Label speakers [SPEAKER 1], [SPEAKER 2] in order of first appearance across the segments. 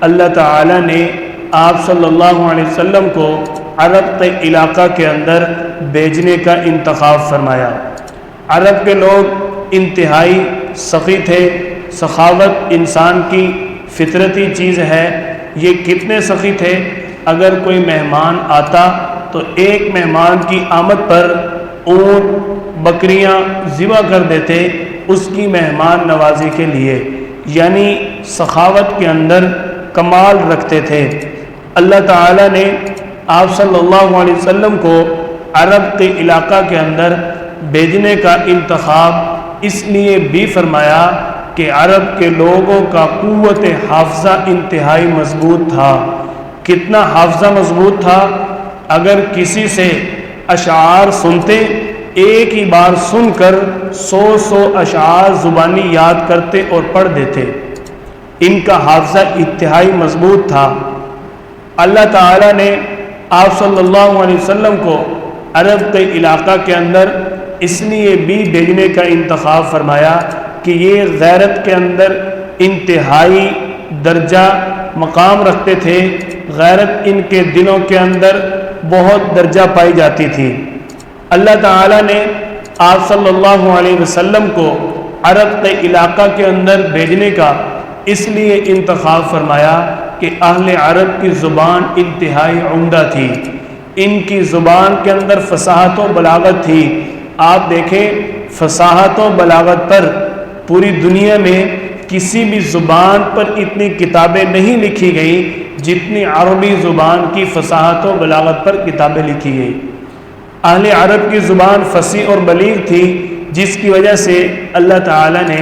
[SPEAKER 1] اللہ تعالیٰ نے آپ صلی اللہ علیہ وسلم کو عرب کے علاقہ کے اندر بھیجنے کا انتخاب فرمایا۔ عرب کے لوگ انتہائی سخی تھے، سخاوت انسان کی فطرتی چیز ہے۔ یہ کتنے سخی تھے، اگر کوئی مہمان آتا تو ایک مہمان کی آمد پر اونٹ بکریاں ذبح کر دیتے اس کی مہمان نوازی کے لیے، یعنی سخاوت کے اندر کمال رکھتے تھے۔ اللہ تعالیٰ نے آپ صلی اللہ علیہ وسلم کو عرب کے علاقہ کے اندر بھیجنے کا انتخاب اس لیے بھی فرمایا کہ عرب کے لوگوں کا قوت حافظہ انتہائی مضبوط تھا۔ کتنا حافظہ مضبوط تھا، اگر کسی سے اشعار سنتے ایک ہی بار سن کر 100 اشعار زبانی یاد کرتے اور پڑھ دیتے۔ ان کا حافظہ انتہائی مضبوط تھا۔ اللہ تعالیٰ نے آپ صلی اللہ علیہ وسلم کو عرب کے علاقہ کے اندر اس لیے بھی بھیجنے کا انتخاب فرمایا کہ یہ غیرت کے اندر انتہائی درجہ مقام رکھتے تھے، غیرت ان کے دلوں کے اندر بہت درجہ پائی جاتی تھی۔ اللہ تعالیٰ نے آپ صلی اللہ علیہ وسلم کو عرب کے علاقہ کے اندر بھیجنے کا اس لیے انتخاب فرمایا کہ اہل عرب کی زبان انتہائی عمدہ تھی، ان کی زبان کے اندر فصاحت و بلاغت تھی۔ آپ دیکھیں، فصاحت و بلاغت پر پوری دنیا میں کسی بھی زبان پر اتنی کتابیں نہیں لکھی گئیں جتنی عربی زبان کی فصاحت و بلاغت پر کتابیں لکھی گئی۔ اہل عرب کی زبان فصیح اور بلیغ تھی، جس کی وجہ سے اللہ تعالیٰ نے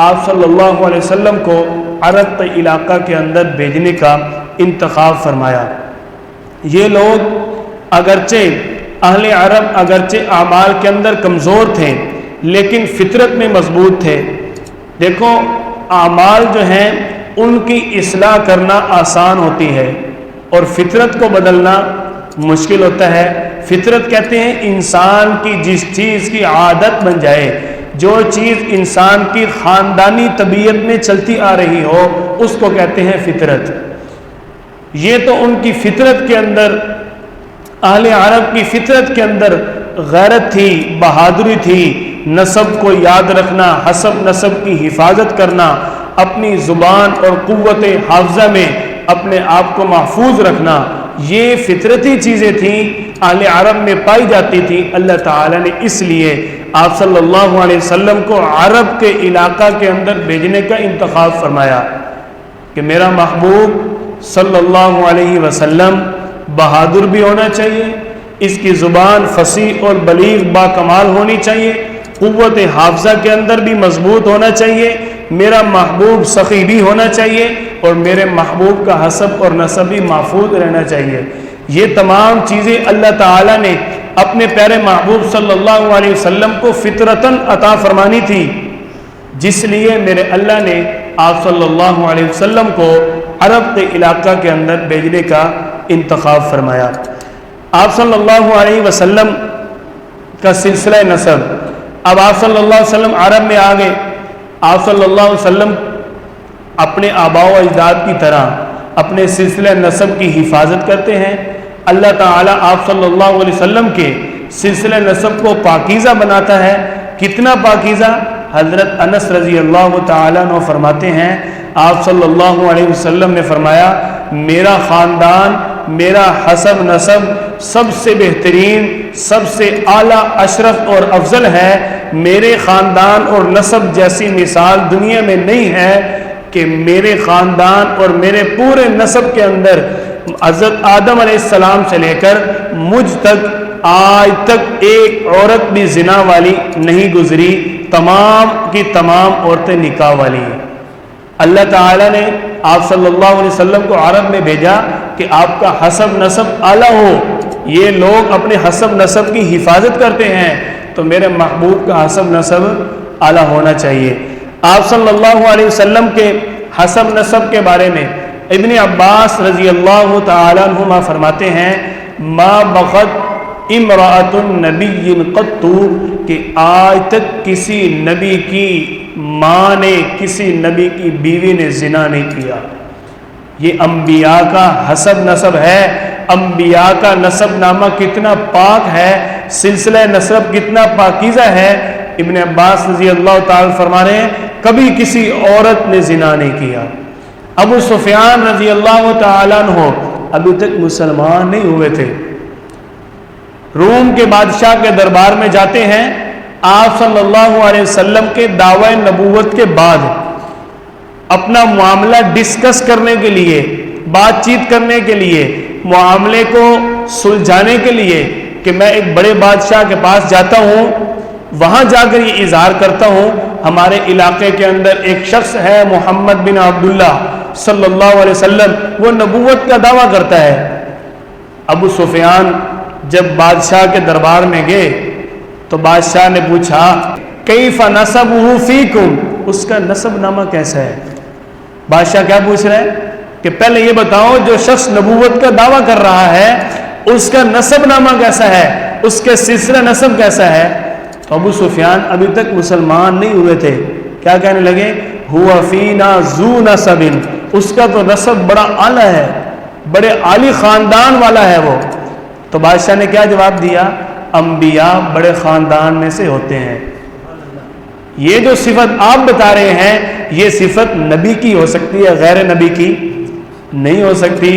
[SPEAKER 1] آپ صلی اللہ علیہ وسلم کو عرب کے علاقہ کے اندر بھیجنے کا انتخاب فرمایا۔ یہ لوگ اہل عرب اگرچہ اعمال کے اندر کمزور تھے لیکن فطرت میں مضبوط تھے۔ دیکھو، اعمال جو ہیں ان کی اصلاح کرنا آسان ہوتی ہے اور فطرت کو بدلنا مشکل ہوتا ہے۔ فطرت کہتے ہیں انسان کی جس چیز کی عادت بن جائے، جو چیز انسان کی خاندانی طبیعت میں چلتی آ رہی ہو، اس کو کہتے ہیں فطرت۔ یہ تو ان کی فطرت کے اندر، اہل عرب کی فطرت کے اندر غیرت تھی، بہادری تھی، نسب کو یاد رکھنا، حسب نسب کی حفاظت کرنا، اپنی زبان اور قوت حافظہ میں اپنے آپ کو محفوظ رکھنا، یہ فطرتی چیزیں تھیں، اہل عرب میں پائی جاتی تھی۔ اللہ تعالیٰ نے اس لیے آپ صلی اللہ علیہ وسلم کو عرب کے علاقہ کے اندر بھیجنے کا انتخاب فرمایا کہ میرا محبوب صلی اللہ علیہ وسلم بہادر بھی ہونا چاہیے، اس کی زبان فصیح اور بلیغ با کمال ہونی چاہیے، قوت حافظہ کے اندر بھی مضبوط ہونا چاہیے، میرا محبوب سخی بھی ہونا چاہیے، اور میرے محبوب کا حسب اور نسب بھی محفوظ رہنا چاہیے۔ یہ تمام چیزیں اللہ تعالیٰ نے اپنے پیارے محبوب صلی اللہ علیہ وسلم کو فطرتاً عطا فرمانی تھی، جس لیے میرے اللہ نے آپ صلی اللہ علیہ وسلم کو عرب کے علاقہ کے اندر بھیجنے کا انتخاب فرمایا۔ آپ صلی اللہ علیہ وسلم کا سلسلہ نسب، اب آپ صلی اللہ علیہ وسلم عرب میں آ گئے۔ آپ صلی اللہ علیہ وسلم اپنے آباء و اجداد کی طرح اپنے سلسلہ نسب کی حفاظت کرتے ہیں۔ اللہ تعالیٰ آپ صلی اللہ علیہ وسلم کے سلسلہ نسب کو پاکیزہ بناتا ہے۔ کتنا پاکیزہ؟ حضرت انس رضی اللہ تعالیٰ عنہ فرماتے ہیں، آپ صلی اللہ علیہ وسلم نے فرمایا، میرا خاندان، میرا حسب نسب سب سے بہترین، سب سے اعلیٰ، اشرف اور افضل ہے۔ میرے خاندان اور نسب جیسی مثال دنیا میں نہیں ہے کہ میرے خاندان اور میرے پورے نسب کے اندر حضرت آدم علیہ السلام سے لے کر مجھ تک آج تک ایک عورت بھی زنا والی نہیں گزری، تمام کی تمام عورتیں نکاح والی ہیں۔ اللہ تعالیٰ نے آپ صلی اللہ علیہ وسلم کو عرب میں بھیجا کہ آپ کا حسب نسب اعلیٰ ہو، یہ لوگ اپنے حسب نسب کی حفاظت کرتے ہیں، تو میرے محبوب کا حسب نسب اعلیٰ ہونا چاہیے۔ آپ صلی اللہ علیہ وسلم کے حسب نسب کے بارے میں ابن عباس رضی اللہ تعالیٰ عنہما فرماتے ہیں، ما بغت امرأۃ النبی قط، کہ آج تک کسی نبی کی ماں نے، کسی نبی کی بیوی نے زنا نہیں کیا۔ یہ انبیاء کا حسب نسب ہے، انبیاء کا نسب نامہ کتنا پاک ہے، سلسلہ نسب کتنا پاکیزہ ہے۔ ابن عباس رضی اللہ تعالی فرما رہے ہیں کبھی کسی عورت نے زنا نہیں کیا۔ ابو سفیان رضی اللہ تعالیٰ عنہ ابھی تک مسلمان نہیں ہوئے تھے، روم کے بادشاہ کے دربار میں جاتے ہیں، آپ صلی اللہ علیہ وسلم کے دعوی نبوت کے بعد اپنا معاملہ ڈسکس کرنے کے لیے، بات چیت کرنے کے لیے، معاملے کو سلجھانے کے لیے کہ میں ایک بڑے بادشاہ کے پاس جاتا ہوں، وہاں جا کر یہ اظہار کرتا ہوں ہمارے علاقے کے اندر ایک شخص ہے محمد بن عبداللہ صلی اللہ علیہ وسلم، وہ نبوت کا دعویٰ کرتا ہے۔ ابو سفیان جب بادشاہ کے دربار میں گئے تو بادشاہ نے پوچھا کیف نسبہ فیکم، اس کا نسب نامہ کیسا ہے؟ بادشاہ کیا پوچھ رہا ہے کہ پہلے یہ بتاؤ جو شخص نبوت کا دعویٰ کر رہا ہے اس کا نسب نامہ کیسا ہے، اس کے سلسلہ نسب کیسا ہے؟ تو ابو سفیان ابھی تک مسلمان نہیں ہوئے تھے، کیا کہنے لگے؟ ہوا فینا ذو نسب، اس کا تو نسب بڑا اعلیٰ ہے، بڑے عالی خاندان والا ہے وہ۔ تو بادشاہ نے کیا جواب دیا؟ انبیاء بڑے خاندان میں سے ہوتے ہیں، یہ جو صفت آپ بتا رہے ہیں یہ صفت نبی کی ہو سکتی ہے، غیر نبی کی نہیں ہو سکتی۔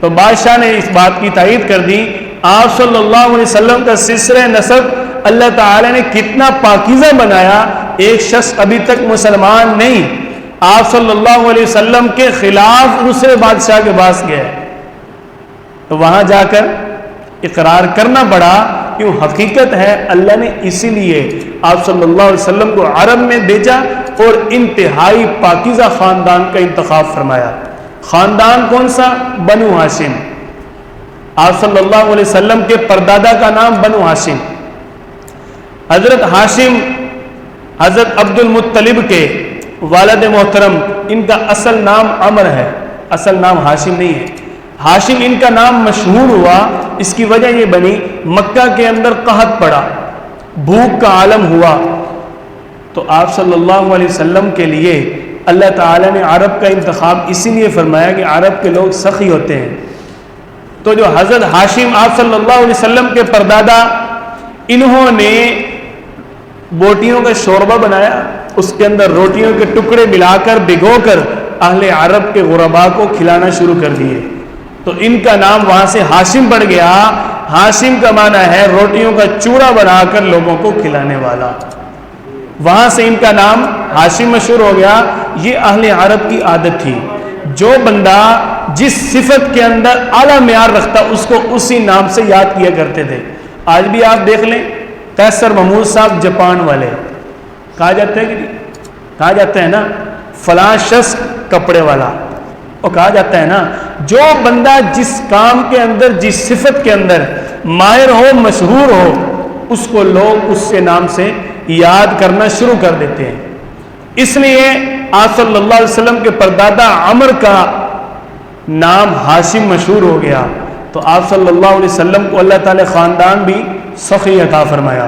[SPEAKER 1] تو بادشاہ نے اس بات کی تائید کر دی، آپ صلی اللہ علیہ وسلم کا سلسلہ نسب اللہ تعالی نے کتنا پاکیزہ بنایا، ایک شخص ابھی تک مسلمان نہیں، آپ صلی اللہ علیہ وسلم کے خلاف دوسرے بادشاہ کے پاس گئے، تو وہاں جا کر اقرار کرنا پڑا، کیوں؟ حقیقت ہے اللہ نے اسی لیے آپ صلی اللہ علیہ وسلم کو عرب میں بھیجا اور انتہائی پاکیزہ خاندان کا انتخاب فرمایا۔ خاندان کون سا؟ بنو ہاشم۔ آپ صلی اللہ علیہ وسلم کے پردادا کا نام بنو ہاشم، حضرت ہاشم حضرت عبد المطلب کے والد محترم، ان کا اصل نام عمر ہے، اصل نام ہاشم نہیں ہے۔ ہاشم ان کا نام مشہور ہوا، اس کی وجہ یہ بنی مکہ کے اندر قحط پڑا، بھوک کا عالم ہوا، تو آپ صلی اللہ علیہ وسلم کے لیے اللہ تعالی نے عرب کا انتخاب اسی لیے فرمایا کہ عرب کے لوگ سخی ہوتے ہیں۔ تو جو حضرت ہاشم آپ صلی اللہ علیہ وسلم کے پردادا، انہوں نے بوٹیوں کا شوربہ بنایا، اس کے اندر روٹیوں کے ٹکڑے ملا کر بھگو کر اہل عرب کے غرباء کو کھلانا شروع کر دیے، تو ان کا نام وہاں سے ہاشم پڑ گیا۔ ہاشم کا معنی ہے روٹیوں کا چوڑا بنا کر لوگوں کو کھلانے والا، وہاں سے ان کا نام ہاشم مشہور ہو گیا۔ یہ اہل عرب کی عادت تھی، جو بندہ جس صفت کے اندر اعلیٰ معیار رکھتا اس کو اسی نام سے یاد کیا کرتے تھے۔ آج بھی آپ دیکھ لیں قیصر محمود صاحب جاپان والے، کہا جاتا ہے کہ نہیں؟ کہا جاتا ہے نا فلاں شخص کپڑے والا، اور کہا جاتا ہے نا جو بندہ جس کام کے اندر جس صفت کے اندر ماہر ہو، مشہور ہو، اس کو لوگ اس سے نام سے یاد کرنا شروع کر دیتے ہیں۔ اس لیے آپ صلی اللہ علیہ وسلم کے پردادا عمر کا نام ہاشم مشہور ہو گیا، تو آپ صلی اللہ علیہ وسلم کو اللہ تعالی خاندان بھی سخی عطا فرمایا۔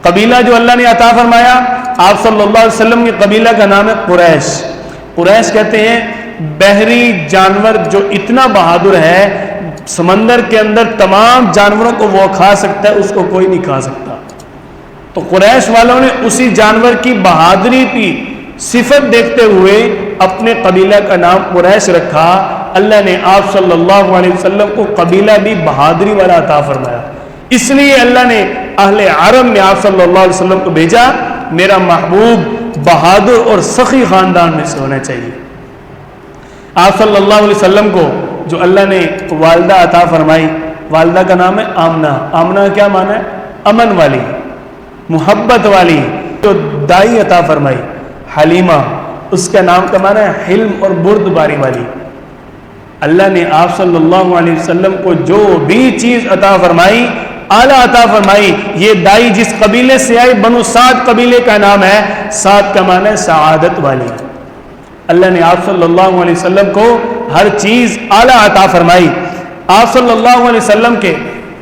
[SPEAKER 1] قبیلہ جو اللہ نے عطا فرمایا، آپ صلی اللہ علیہ وسلم کے قبیلہ کا نام ہے قریش۔ قریش کہتے ہیں بحری جانور جو اتنا بہادر ہے، سمندر کے اندر تمام جانوروں کو وہ کھا سکتا ہے، اس کو کوئی نہیں کھا سکتا۔ تو قریش والوں نے اسی جانور کی بہادری کی صفت دیکھتے ہوئے اپنے قبیلہ کا نام قریش رکھا۔ اللہ نے آپ صلی اللہ علیہ وسلم کو قبیلہ بھی بہادری والا عطا فرمایا، اس لیے اللہ نے اہل عرب میں آپ صلی اللہ علیہ وسلم کو بھیجا، میرا محبوب بہادر اور سخی خاندان میں سے ہونا چاہیے۔ آپ صلی اللہ علیہ وسلم کو جو اللہ نے والدہ عطا فرمائی، والدہ کا نام ہے آمنہ۔ آمنہ کیا معنی ہے؟ امن والی، محبت والی۔ جو دائی عطا فرمائی حلیمہ، اس کا نام کا معنی ہے حلم اور بردباری والی۔ اللہ نے آپ صلی اللہ علیہ وسلم کو جو بھی چیز عطا فرمائی، اعلیٰ عطا فرمائی۔ یہ دائی جس قبیلے سے آئی، بنو سعد قبیلے کا نام ہے، سعد کا معنی ہے سعادت والی۔ اللہ نے آپ صلی اللہ علیہ وسلم کو ہر چیز اعلیٰ عطا فرمائی۔ آپ صلی اللہ علیہ وسلم کے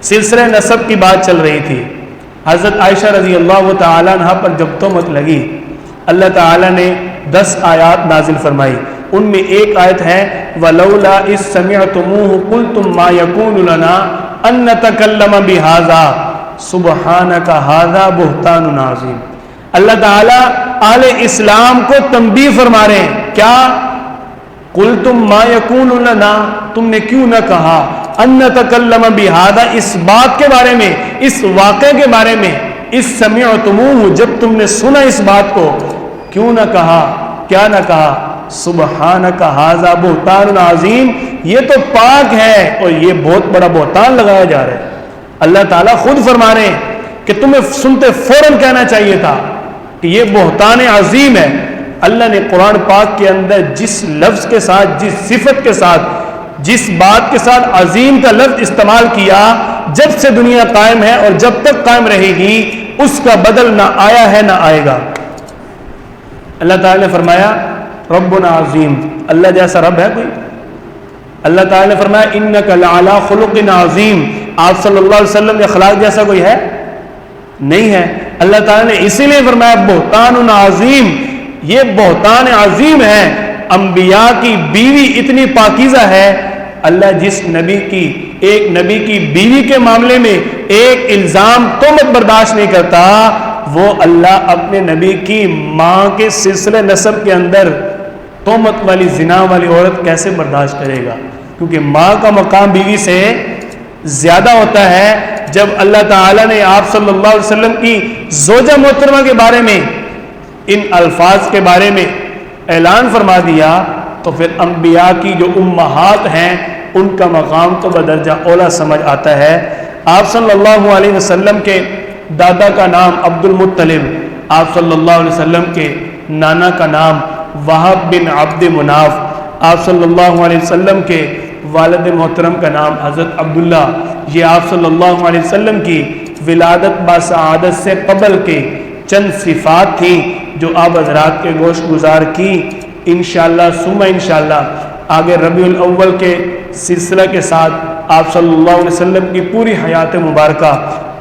[SPEAKER 1] سلسلہ نسب کی بات چل رہی تھی، حضرت عائشہ رضی اللہ تعالیٰ عنہ پر جب تہمت لگی، اللہ تعالیٰ نے 10 آیات نازل فرمائی۔ ان میں ایک آیت ہے وَلَوْلَا إِذْ سَمِعْتُمُوهُ قُلْتُمْ مَا يَكُونُ لَنَا أَن نَّتَكَلَّمَ بِهَذَا سُبْحَانَكَ هَذَا بُهْتَانٌ عَظِيمٌ۔ اللہ تعالیٰ آل اسلام کو تنبیہ فرما رہے ہیں، کیا قُلْتُمْ مَا يَكُونُ لَنَا، تم نے کیوں نہ کہا أَن نَّتَكَلَّمَ بِهَذَا، اس بات کے بارے میں، اس واقعے کے بارے میں، اس سمعتموہ، جب تم نے سنا اس بات کو، کیوں نہ کہا، کیا نہ کہا سبحانک ھذا بہتان عظیم، یہ تو پاک ہے اور یہ بہت بڑا بہتان لگایا جا رہا ہے۔ اللہ تعالیٰ خود فرما رہے ہیں کہ تمہیں سنتے فوراً کہنا چاہیے تھا کہ یہ بہتان عظیم ہے۔ اللہ نے قرآن پاک کے اندر جس لفظ کے ساتھ، جس صفت کے ساتھ، جس بات کے ساتھ عظیم کا لفظ استعمال کیا، جب سے دنیا قائم ہے اور جب تک قائم رہے گی اس کا بدل نہ آیا ہے نہ آئے گا۔ اللہ تعالیٰ نے فرمایا ربنا عظیم، اللہ جیسا رب ہے کوئی؟ اللہ تعالیٰ نے فرمایا انک لعلی خلق عظیم، آپ صلی اللہ علیہ وسلم کے اخلاق جیسا کوئی ہے؟ نہیں ہے۔ اللہ تعالیٰ نے اسی لیے فرمایا بہتان عظیم، یہ بہتان عظیم ہے۔ انبیاء کی بیوی اتنی پاکیزہ ہے، اللہ جس نبی کی، ایک نبی کی بیوی کے معاملے میں ایک الزام تہمت برداشت نہیں کرتا، وہ اللہ اپنے نبی کی ماں کے سلسلے نسب کے اندر تہمت والی زنا والی عورت کیسے برداشت کرے گا؟ کیونکہ ماں کا مقام بیوی سے زیادہ ہوتا ہے۔ جب اللہ تعالیٰ نے آپ صلی اللہ علیہ وسلم کی زوجہ محترمہ کے بارے میں ان الفاظ کے بارے میں اعلان فرما دیا تو پھر انبیاء کی جو امہات ہیں ان کا مقام تو بدرجہ اولا سمجھ آتا ہے۔ آپ صلی اللہ علیہ وسلم کے دادا کا نام عبد المطلب، آپ صلی اللہ علیہ وسلم کے نانا کا نام وہب بن عبد مناف، آپ صلی اللہ علیہ وسلم کے والد محترم کا نام حضرت عبداللہ، یہ آپ صلی اللہ علیہ وسلم کی ولادت باسعادت سے قبل کے چند صفات تھیں جو آپ حضرات کے گوش گزار کی۔ انشاءاللہ ثم انشاءاللہ آگے ربیع الاول کے سلسلہ کے ساتھ آپ صلی اللہ علیہ وسلم کی پوری حیات مبارکہ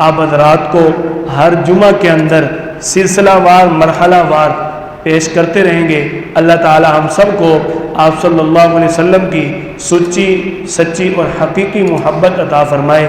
[SPEAKER 1] آپ حضرات کو ہر جمعہ کے اندر سلسلہ وار مرحلہ وار پیش کرتے رہیں گے۔ اللہ تعالی ہم سب کو آپ صلی اللہ علیہ وسلم کی سچی اور حقیقی محبت عطا فرمائے۔